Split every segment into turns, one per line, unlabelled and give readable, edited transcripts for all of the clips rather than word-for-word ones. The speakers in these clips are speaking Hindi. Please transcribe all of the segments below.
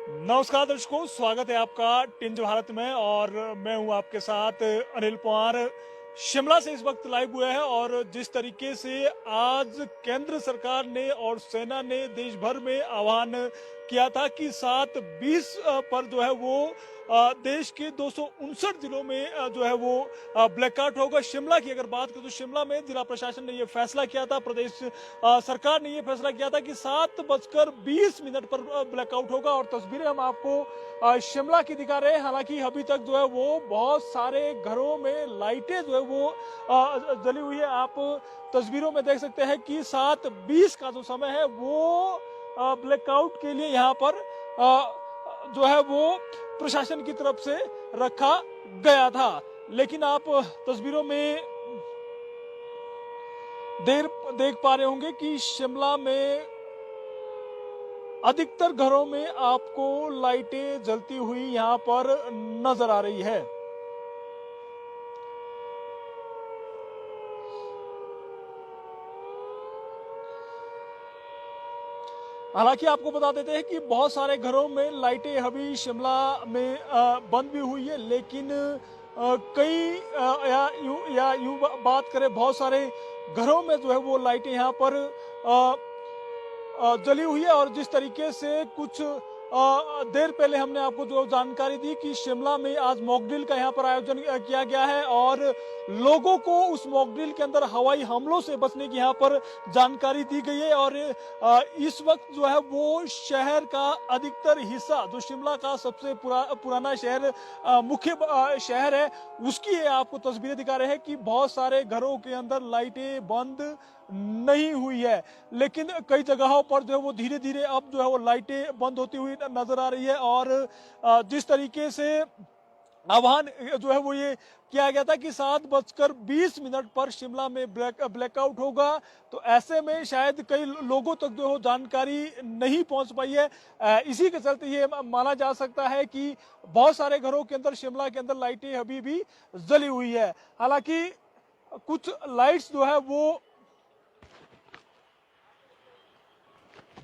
नमस्कार दर्शकों, स्वागत है आपका टिंज भारत में। और मैं हूं आपके साथ अनिल पवार। शिमला से इस वक्त लाइव हुए हैं और जिस तरीके से आज केंद्र सरकार ने और सेना ने देश भर में आह्वान किया था कि 7/20 पर जो है वो देश के 259 जिलों में जो है वो ब्लैकआउट होगा। शिमला की अगर बात करें तो शिमला में जिला प्रशासन ने ये फैसला किया था, प्रदेश सरकार ने ये फैसला किया था कि 7:20 पर ब्लैकआउट होगा। और तस्वीरें हम आपको शिमला की दिखा रहे हैं। हालांकि अभी तक जो है वो बहुत सारे घरों में लाइटें जो है वो जली हुई है। आप तस्वीरों में देख सकते हैं कि 7:20 का जो समय है वो ब्लैकआउट के लिए यहाँ पर जो है वो प्रशासन की तरफ से रखा गया था। लेकिन आप तस्वीरों में देख पा रहे होंगे कि शिमला में अधिकतर घरों में आपको लाइटें जलती हुई यहां पर नजर आ रही है। हालांकि आपको बता देते हैं कि बहुत सारे घरों में लाइटें अभी शिमला में बंद भी हुई है, लेकिन कई या यूं बात करें, बहुत सारे घरों में जो है वो लाइटें यहाँ पर जली हुई है। और जिस तरीके से कुछ देर पहले हमने आपको जो जानकारी दी कि शिमला में आज मॉकड्रिल का यहाँ पर आयोजन किया गया है और लोगों को उस मॉकड्रिल के अंदर हवाई हमलों से बचने की यहाँ पर जानकारी दी गई है। और इस वक्त जो है वो शहर का अधिकतर हिस्सा, जो शिमला का सबसे पुराना शहर, मुख्य शहर है, उसकी आपको तस्वीरें दिखा रहे हैं कि बहुत सारे घरों के अंदर लाइटें बंद नहीं हुई है, लेकिन कई जगहों पर जो है वो धीरे धीरे अब जो है वो लाइटें बंद होती हुई नजर आ रही है। और जिस तरीके से आह्वान जो है वो ये किया गया था कि 7:20 पर शिमला में ब्लैकआउट होगा, तो ऐसे में शायद कई लोगों तक जो है जानकारी नहीं पहुंच पाई है। इसी के चलते ये माना जा सकता है कि बहुत सारे घरों के अंदर, शिमला के अंदर लाइटें अभी भी जली हुई है। हालांकि कुछ लाइट्स जो है वो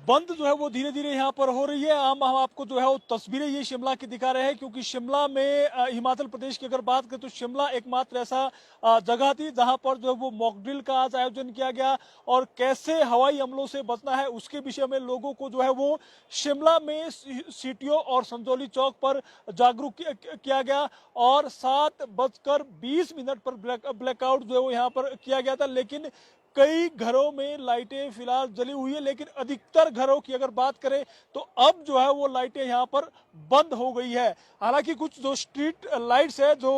बंद जो है वो धीरे धीरे यहाँ पर हो रही है। हम आपको जो है वो तस्वीरें ये शिमला की दिखा रहे हैं, क्योंकि शिमला में हिमाचल प्रदेश की अगर बात करें तो शिमला एकमात्र ऐसा जगह थी जहां पर जो है वो मॉकड्रिल का आज आयोजन किया गया। और कैसे हवाई हमलों से बचना है उसके विषय में लोगों को जो है वो शिमला में सीटीओ और संजौली चौक पर जागरूक किया गया। और 7:20 पर ब्लैकआउट जो है वो यहाँ पर किया गया था। लेकिन कई घरों में लाइटें फिलहाल जली हुई है, लेकिन अधिकतर घरों की अगर बात करें तो अब जो है वो लाइटें यहाँ पर बंद हो गई है। हालांकि कुछ जो स्ट्रीट लाइट्स है जो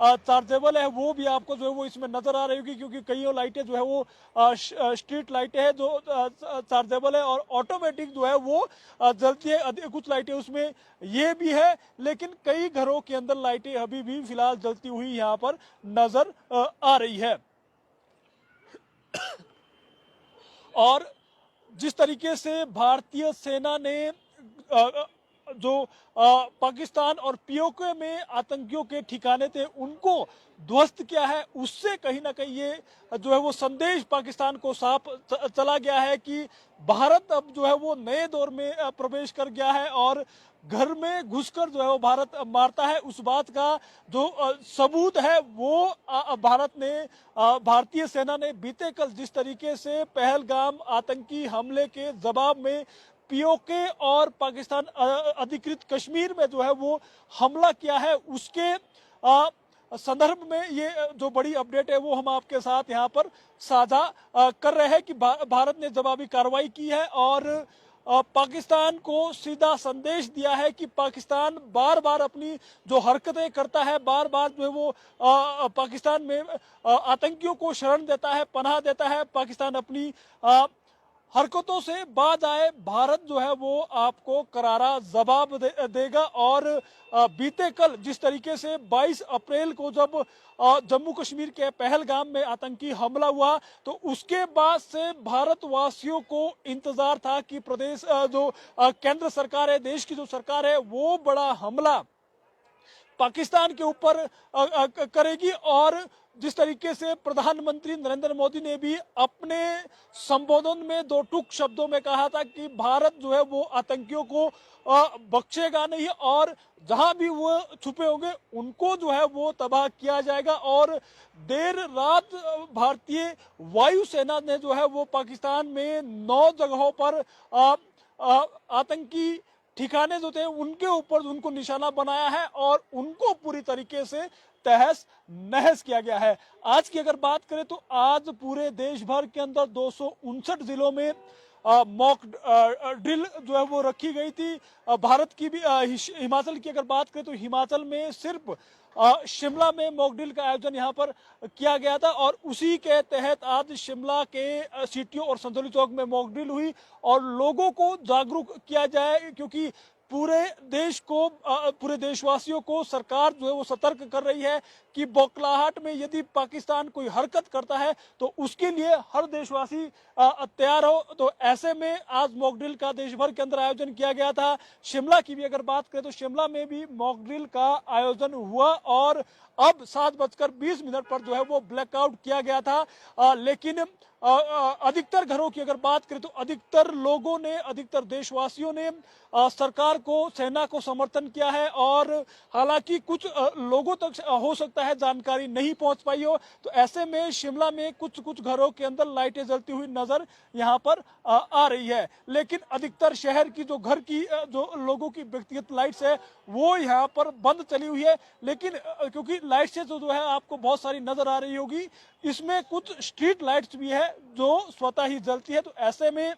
चार्जेबल है वो भी आपको जो है वो इसमें नजर आ रही होगी, क्योंकि कई लाइटें जो है वो स्ट्रीट लाइटें हैं जो चार्जेबल है और ऑटोमेटिक जो है वो जलती है। कुछ लाइटें उसमें ये भी है, लेकिन कई घरों के अंदर लाइटें अभी भी फिलहाल जलती हुई यहाँ पर नजर आ रही है। और जिस तरीके से भारतीय सेना ने जो पाकिस्तान और पीओके में आतंकियों के ठिकाने थे उनको ध्वस्त किया है, उससे कहीं ना कहीं ये जो है वो संदेश पाकिस्तान को साफ चला गया है कि भारत अब जो है वो नए दौर में प्रवेश कर गया है और घर में घुसकर जो है वो भारत मारता है। उस बात का जो सबूत है वो भारतीय सेना ने बीते कल जिस तरीके से पहलगाम आतंकी हमले के जवाब में पीओके और पाकिस्तान अधिकृत कश्मीर में जो है वो हमला किया है, उसके संदर्भ में ये जो बड़ी अपडेट है वो हम आपके साथ यहाँ पर साझा कर रहे हैं कि भारत ने जवाबी कार्रवाई की है और पाकिस्तान को सीधा संदेश दिया है कि पाकिस्तान बार बार अपनी जो हरकतें करता है, बार बार जो है वो पाकिस्तान में आतंकियों को शरण देता है, पनाह देता है, पाकिस्तान अपनी हरकतों से बाज आए, भारत जो है वो आपको करारा जवाब देगा। और बीते कल जिस तरीके से 22 अप्रैल को जब जम्मू कश्मीर के पहलगाम में आतंकी हमला हुआ, तो उसके बाद से भारतवासियों को इंतजार था कि प्रदेश जो केंद्र सरकार है, देश की जो सरकार है, वो बड़ा हमला पाकिस्तान के ऊपर करेगी। और जिस तरीके से प्रधानमंत्री नरेंद्र मोदी ने भी अपने संबोधन में दो टूक शब्दों में कहा था कि भारत जो है वो आतंकियों को बख्शेगा नहीं और जहां भी वो छुपे होंगे उनको जो है वो तबाह किया जाएगा। और देर रात भारतीय वायुसेना ने जो है वो पाकिस्तान में 9 जगहों पर आतंकी ठिकाने जो थे उनके ऊपर उनको निशाना बनाया है और उनको पूरी तरीके से तहस नहस किया गया है। आज की अगर बात करें तो आज पूरे देश भर के अंदर 259 जिलों में मॉक ड्रिल जो है वो रखी गई थी। भारत की भी हिमाचल की अगर बात करें तो हिमाचल में सिर्फ शिमला में मॉक ड्रिल का आयोजन यहाँ पर किया गया था और उसी के तहत आज शिमला के सीटीओ और संतोली चौक में मॉक ड्रिल हुई और लोगों को जागरूक किया जाए, क्योंकि पूरे देश को पूरे देशवासियों को सरकार जो है वो सतर्क कर रही है कि बौखलाहट में यदि पाकिस्तान कोई हरकत करता है तो उसके लिए हर देशवासी तैयार हो। तो ऐसे में आज मॉक ड्रिल का देश भर के अंदर आयोजन किया गया था। शिमला की भी अगर बात करें तो शिमला में भी मॉक ड्रिल का आयोजन हुआ और अब 7:20 पर जो है वो ब्लैकआउट किया गया था। लेकिन अधिकतर घरों की अगर बात करें तो अधिकतर लोगों ने, अधिकतर देशवासियों ने सरकार को, सेना को समर्थन किया है और हालांकि कुछ लोगों तक हो सकता है जानकारी नहीं पहुंच पाई हो, तो ऐसे में शिमला में कुछ कुछ घरों के अंदर लाइटें जलती हुई नजर यहां पर आ रही है। लेकिन अधिकतर शहर की जो घर की जो लोगों की व्यक्तिगत लाइट्स है वो यहाँ पर बंद चली हुई है। लेकिन क्योंकि लाइट से जो है आपको बहुत सारी नजर आ रही होगी, इसमें कुछ स्ट्रीट लाइट्स भी है जो स्वतः ही जलती है, तो ऐसे में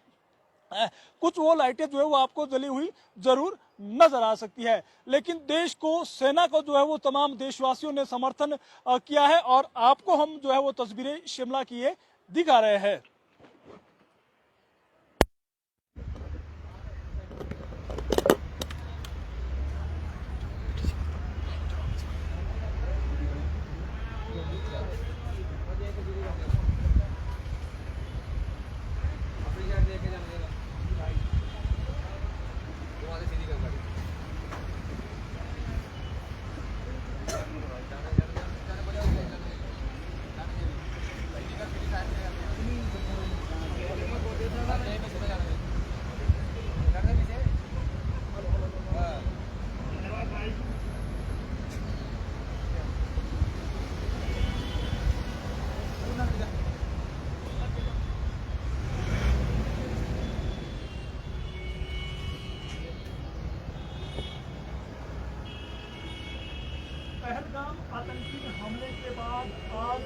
कुछ वो लाइटें जो है वो आपको जली हुई जरूर नजर आ सकती है। लेकिन देश को, सेना को जो है वो तमाम देशवासियों ने समर्थन किया है और आपको हम जो है वो तस्वीरें शिमला की ये दिखा रहे हैं। पहलगाम आतंकी हमले के बाद आज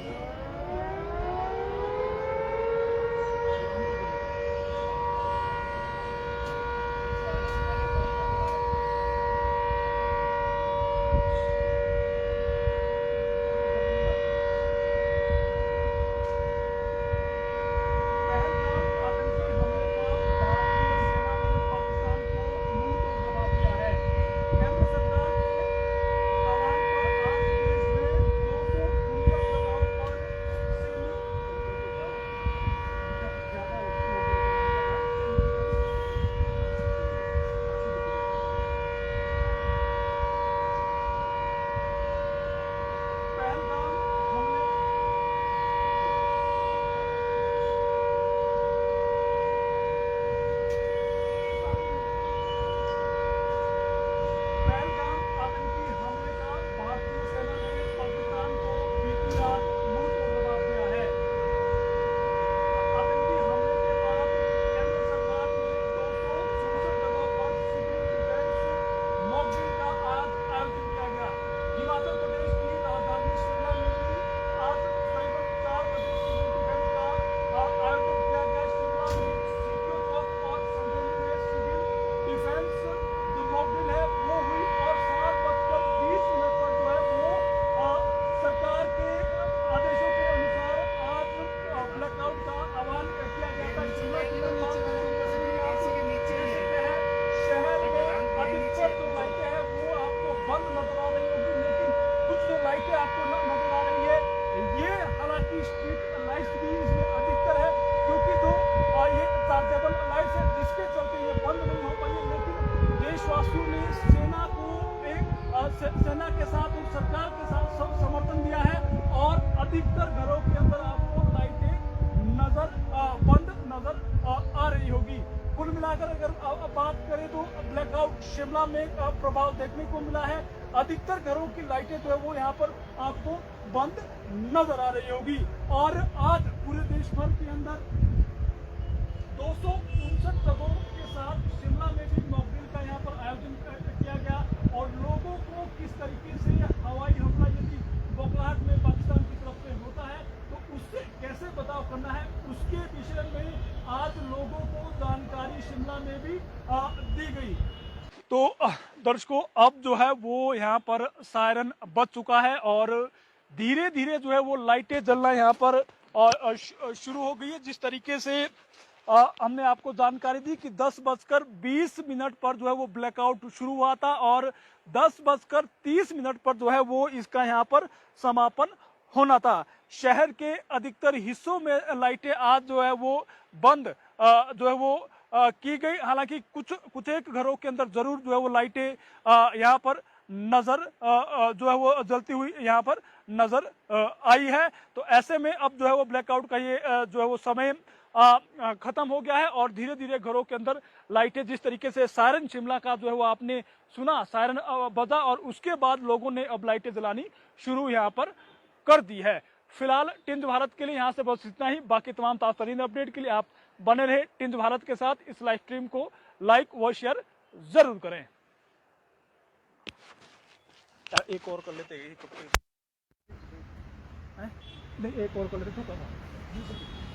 सेना के साथ और सरकार के साथ सब समर्थन दिया है और अधिकतर घरों के अंदर आपको लाइटें बंद नजर आ रही होगी। कुल मिलाकर अगर बात करें तो ब्लैकआउट शिमला में प्रभाव देखने को मिला है। अधिकतर घरों की लाइटें जो है वो यहाँ पर आपको बंद नजर आ रही होगी। और आज पूरे देश भर के अंदर 259 जगहों के साथ शिमला में भी मॉकड्रिल का यहाँ पर आयोजन किया गया और लोगों को किस तरीके से हवाई हमला यदि बौखलाहट में पाकिस्तान की तरफ से होता है तो उससे कैसे बचाव करना है उसके विषय में आज लोगों को जानकारी शिमला में भी दी गई। तो दर्शकों अब जो है वो यहाँ पर सायरन बज चुका है और धीरे धीरे जो है वो लाइटें जलना यहाँ पर शुरू हो गई है। जिस तरीके से हमने आपको जानकारी दी कि 10:20 पर जो है वो ब्लैकआउट शुरू हुआ था और 10:30 पर जो है वो इसका यहाँ पर समापन होना था। शहर के अधिकतर हिस्सों में लाइटें आज जो है वो बंद जो है वो की गई। हालांकि कुछ एक घरों के अंदर जरूर जो है वो लाइटें यहाँ पर नजर जो है वो जलती हुई यहाँ पर नजर आई है। तो ऐसे में अब जो है वो ब्लैकआउट का ये जो है वो समय खत्म हो गया है और धीरे धीरे घरों के अंदर लाइटें जिस तरीके से सायरन शिमला का जो है वो आपने सुना, सायरन बजा और उसके बाद लोगों ने अब लाइटें जलानी शुरू यहाँ पर कर दी है। फिलहाल टिंज भारत के लिए यहाँ से बस इतना ही। बाकी तमाम ताज़ा अपडेट के लिए आप बने रहे टिंज भारत के साथ। इस लाइव स्ट्रीम को लाइक व शेयर जरूर करें। एक और कर लेते हैं, नहीं एक और कर लेते